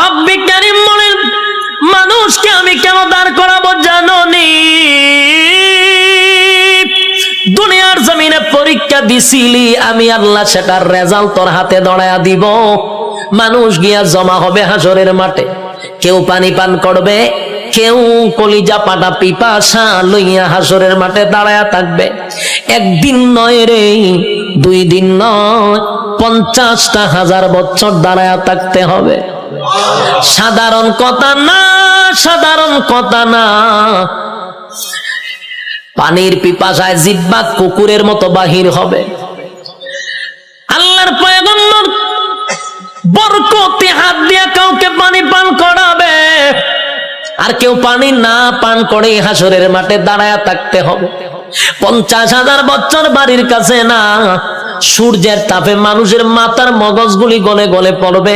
রব্বি কারীম বলেন, মানুষকে আমি কেন দাঁড় করাবো জানোনি? দুনিয়ার জমিনে পরীক্ষা দিছিলি, আমি আল্লাহ সেটার রেজাল্ট তোর হাতে ধরায়া দিব। মানুষ গিয়া জমা হবে হাসরের মাঠে, কেউ পানি পান করবে, কেউ কলিজা পাটা পিপাসা লইয়া হাসরের মাঠে দাঁড়ায়া থাকবে। একদিন নয় রে, 2 দিন নয়, 50,000 বছর দাঁড়ায়া থাকতে হবে। সাধারণ কথা না, সাধারণ কথা না। পানির পিপাসায় জিহ্বা কুকুরের মতো বাহির হবে। আল্লাহর পয়গম্বর বরকতে হাত দিয়া কাউকে পানি পান করাবে, আর কেউ পানি না পান করে হাসরের মাঠে দাঁড়ায়া থাকতে হবে। 50,000 বছর বাড়ির কাছে না। সূর্যের তাপে মানুষের মাথার মগজগুলি গলে গলে পড়বে,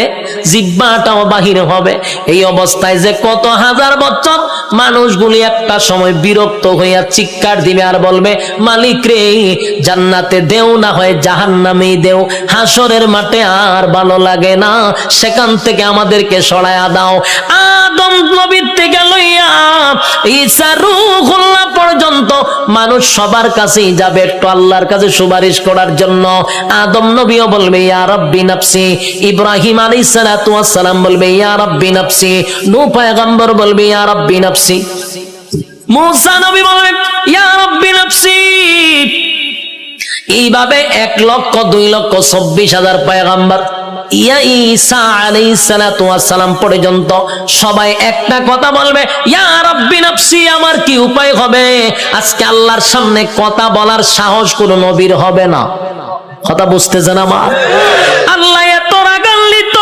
জিহ্বাটাও বাহির হবে। এই অবস্থায় যে কত হাজার বছর মানুষগুলি একটা সময় বিরক্ত হইয়া চিৎকার দিবে আর বলবে, মালিক রে, জান্নাতে দেও না হয় জাহান্নামেই দেও, হাসরের মাঠে আর ভালো লাগে না, সেখান থেকে আমাদেরকে সরায়া দাও। আদম নবীর থেকে লইয়া ঈসা রূহুল্লাহ পর্যন্ত মানুষ সবার কাছেই যাবে একটু আল্লাহর কাছে সুপারিশ করার জন্য। আদম নবীও বলবে ইয়া রাব্বি নাফসি, ইব্রাহিম আলাইহিস সালাতু ওয়াস সালাম বলবে ইয়া রাব্বি নাফসি, নূহ পয়গম্বর বলবে ইয়া রাব্বি নাফসি, মুসা নবী বলবে ইয়া রাব্বি নাফসি। এইভাবে 1,02,24,000 পয়গম্বর ইয়া ঈসা আলাইহিস সালাতু ওয়াস সালাম পর্যন্ত সবাই একটা কথা বলবে, ইয়া রাব্বি নাফসি। আমার কি উপায় হবে? আজকে আল্লাহর সামনে কথা বলার সাহস কোন নবীর হবে না। কথা বুঝতেছেন আমার? আল্লাহ এত রাগান্বিত।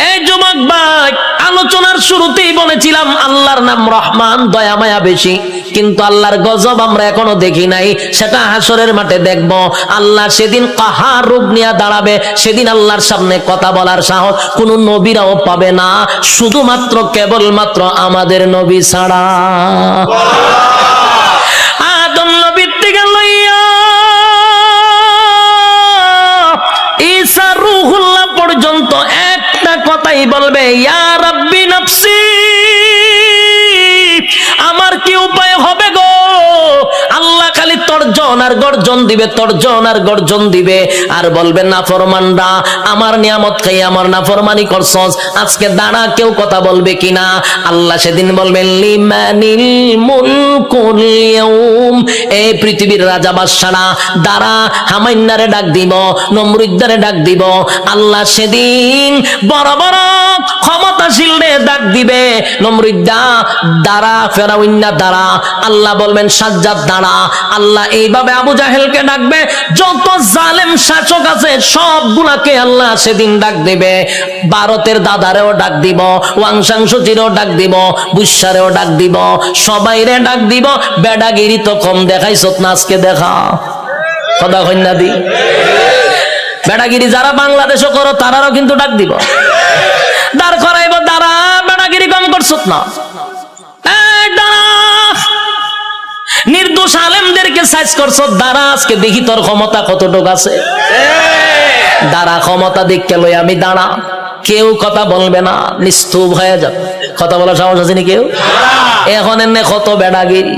এই যুবক ভাই, আলোচনার শুরুতেই বলেছিলাম আল্লাহর নাম রহমান, দয়া মায়া বেশি, কিন্তু আল্লাহর গজব আমরা এখনো দেখি নাই। সেটা হাসরের মাঠে দেখব। আল্লাহ সেদিন কাহার রূপ নিয়ে দাঁড়াবে, সেদিন আল্লাহর সামনে কথা বলার সাহস কোন নবীরাও পাবে না, শুধুমাত্র কেবলমাত্র আমাদের নবী ছাড়া। আদম নবীর থেকে লইয়া ঈসা রূহুল্লাহ পর্যন্ত একটা কথাই বলবে, ইয়া রাব্বি নাফসি। আমার কি উপায় হবে গো? আল্লাহ খালি তর্জন আর গর্জন দিবে, তর্জন আর গর্জন দিবে, আর বলবে নাফরমানরা আমার নিয়ামত খাই আমার নাফরমানি করছস, আজকে দাঁড়া, কেউ কথা বলবে কিনা? আল্লাহ সেদিন বলবেন লিমানিল মুলকুল ইয়াউম, এই পৃথিবীর রাজা বাদশারা দাঁড়া, হামাইন্নারে ডাক দিব, নমরুদ্দারে ডাক দিব। আল্লাহ সেদিন বড় বড় ক্ষমতাশীলরে ডাক দিবে, নমরুদ্দা দাঁড়া, ফেরাউন্না দাঁড়া। আল্লাহ বলবেন সাজ্জাদ দাঁড়া। আল্লাহ এইভাবে আবু জাহেলকে ডাকবে, যত জালেম শাসক আছে সবগুলাকে আল্লাহ সেদিন ডাক দিবে। ভারতের দাদারেও ডাক দিব, ওয়াংশাংশচিরও ডাক দিব, বুসারেও ডাক দিব, সবাইরে ডাক দিব। বেডাগিরি তো কম দেখাইছত না, আজকে দেখা। কথা কন্যা দি, বেডাগিরি যারা বাংলাদেশও করো তারাও কিন্তু ডাক দিব, দাঁড় করাইব, দাঁড়া, বেডাগিরি কম করছত না। নির্দোষ আলেমদেরকে সাইজ করছ, দাঁড়া, আজকে দেখি তোর ক্ষমতা কতটুকু আছে। দাঁড়া, ক্ষমতা দেখতে লই আমি দাঁড়া। কেউ কথা বলবে না, নিস্তুপ হয়ে যাবে। কথা বলার সাহস আছে নি কেউ? এখন এনে কত বেড়াগিরি,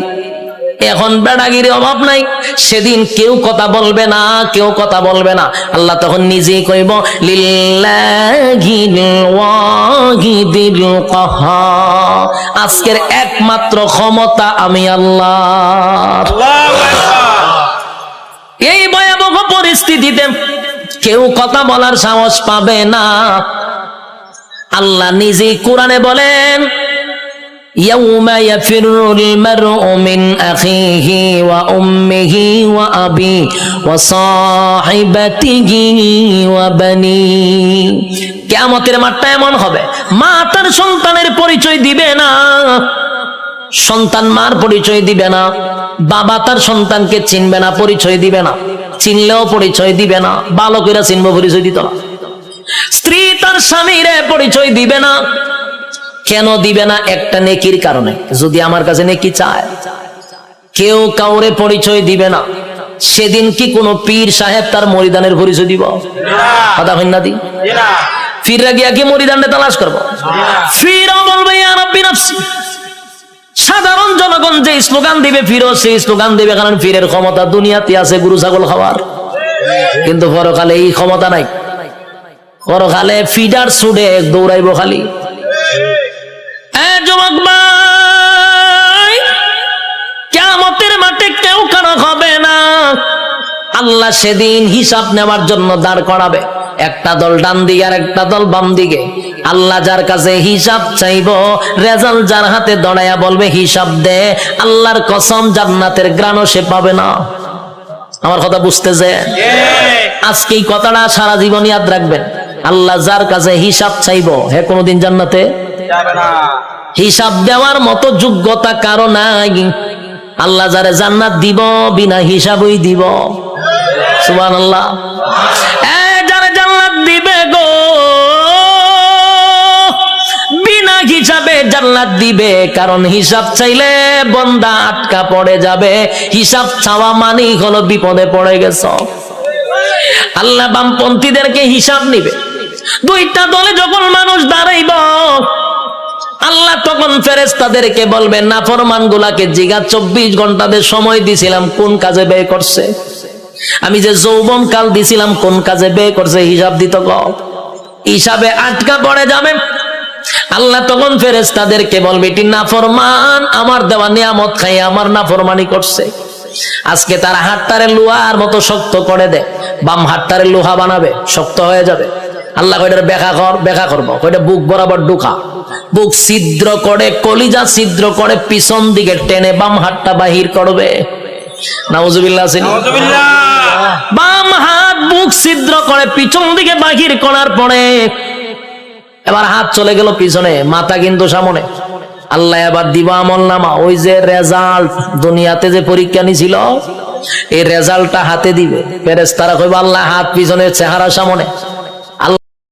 এখন বেড়াগিরি অভাব নাই। সেদিন কেউ কথা বলবে না, কেউ কথা বলবে না। আল্লাহ তখন নিজেই কইব লিল্লাহিল ওয়াহিদিল কাহার, আজকের একমাত্র ক্ষমতা আমি আল্লাহর। এই ভয়াবহ পরিস্থিতিতে কেউ কথা বলার সাহস পাবে না। আল্লাহ নিজেই কোরআনে বলেন يوم يفر المرء من أخيه وأمه وأبيه وصاحبته وبنيه। কিয়ামতের মাঠটা এমন হবে, মা তার সন্তানের পরিচয় দিবে না, সন্তান মার পরিচয় দিবে না, বাবা তার সন্তানকে চিনবে না, পরিচয় দিবে না, চিনলেও পরিচয় দিবে না। ভালো করে চিনবো, পরিচয় দিত না। স্ত্রী তার স্বামীর পরিচয় দিবে না। কেন দিবে না? একটা নেকির কারণে। যদি আমার কাছে নেকি চায়, কেউ কাউরে পরিচয় দিবে না। সেদিন কি কোনো পীর সাহেব তার মরিদানের পরিচয় দিব? কথা হয় না দি? ফিররা গিয়া কি মরিদানকে তালাশ করবো? ফিরও বলবে ইয়া রাব্বি নাফসি। সাধারণ জনগণ যে স্লোগান দিবে ফিরও সেই স্লোগান দিবে, কারণ ফিরের ক্ষমতা দুনিয়াতে আছে গরু ছাগল খাওয়ার, কিন্তু পরকালে এই ক্ষমতা নাই। পরকালে ফিডার ছুটে দৌড়াইবো খালি। যুবক ভাই, কিয়ামতের মাঠে কেউ কারো হবে না। আল্লাহ সেদিন হিসাব নেওয়ার জন্য দাঁড় করাবে, একটা দল ডান দিকে আর একটা দল বাম দিকে। আল্লাহ যার কাছে হিসাব চাইব, রেজাল্ট যার হাতে দড়াইয়া বলবে হিসাব দে, আল্লাহর কসম জান্নাতের গ্রাণও সে পাবে না। আমার কথা বুঝতেছে? আজকে এই কথাটা সারা জীবন ইয়াদ রাখবেন। আল্লাহ যার কাছে হিসাব চাইব, হে কোনোদিন জান্নাতে যাবে না। হিসাব দেওয়ার মতো যোগ্যতা কারো নাই। আল্লাহ যারে জান্নাত দিব বিনা হিসাবই দিব। সুবহানাল্লাহ। যারে জান্নাত দিবে গো বিনা হিসাবে জান্নাত দিবে, কারণ হিসাব চাইলে বান্দা আটকা পড়ে যাবে। হিসাব চাওয়া মানেই হলো বিপদে পড়ে গেছ। আল্লাহ বামপন্থীদেরকে হিসাব নিবে। দুইটা দলে যখন মানুষ দাঁড়াইব, আল্লাহ তখন ফেরেশতাদেরকে বলবেন নাফরমান গুলাকে জিগা 24 ঘন্টাদের সময় দিছিলাম কোন কাজে ব্যয় করছে, আমি যে যৌবন কাল দিছিলাম কোন কাজে ব্যয় করছে, হিসাব দিত গো। হিসাবে আটকা পড়ে যাবে। আল্লাহ তখন ফেরেশতাদেরকে বলবে এটি নাফরমান, আমার দেওয়া নিয়ামত খাই আমার নাফরমানি করছে। আজকে তার হাতটারে লোহার মতো শক্ত করে দে, বাম হাতটারে লোহা বানাবে, শক্ত হয়ে যাবে। আল্লাহ কয়টার ব্যাখ্যা করবো, কয়টা বুক বরাবর ঢুকা, বুক ছিদ্র করে কলিজা ছিদ্র করে পিছন দিকে টেনে বাম হাতটা বাহির করবে। নাউজুবিল্লাহ। বাম হাত বুক ছিদ্র করে পিছন দিকে বাহির করার পরে এবার হাত চলে গেল পিছনে, মাথা কিন্তু সামনে। আল্লাহ এবার দিবা আমল নামা, ওই যে রেজাল্ট দুনিয়াতে যে পরীক্ষা নিছিল এই রেজাল্টটা হাতে দিবে। ফেরেশতারা কইবে আল্লাহ হাত পিছনে চেহারা সামনে।